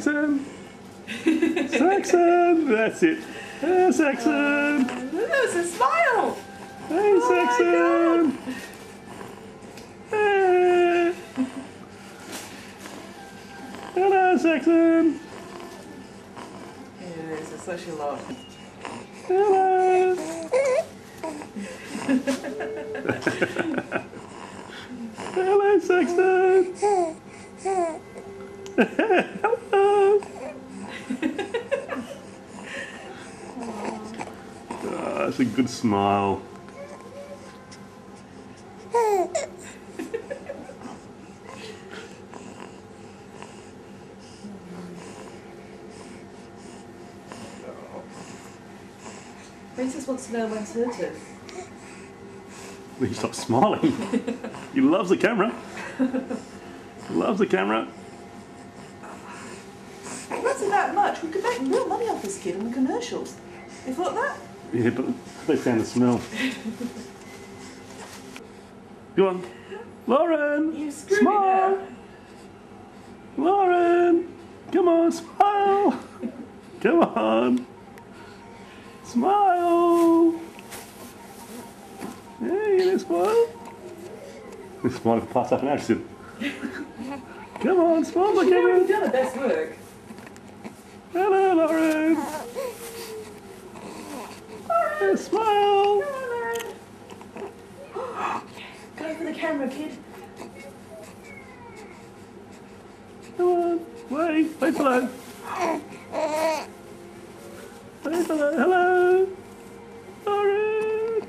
Saxon! Saxon! That's it. Hey, Saxon! There's a smile! Hey, Saxon! Hey! Hello, Saxon! Yeah, it's such a lot. Hello! Hello, Saxon! Hello! Oh, that's a good smile. Princess wants to know when's her turn. Will you stop smiling? He loves the camera. Loves the camera. It wasn't that much. We could make real money off this kid in the commercials. You thought that? Yeah, but they found the smell. Go on. Lauren! You screwed Smile! it Lauren! Come on, smile! Come on! Smile! Hey, you smile? You smile for pass up an accent. Come on, smile like You've already everyone. done her best work. Hello, Lauren! Hey, smile! Go for the camera, kid. Come on, wait below. Wait below, hello! Lauren!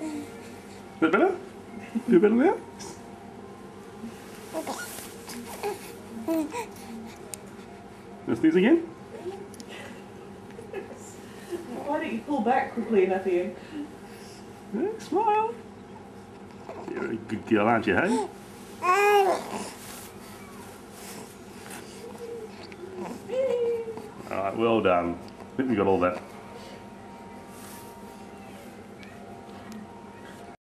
Is that better? Do better now? Let's do this again. Why don't you pull back quickly enough, Ian? Yeah, smile. You're a good girl, aren't you, hey? Alright, well done. I think we got all that.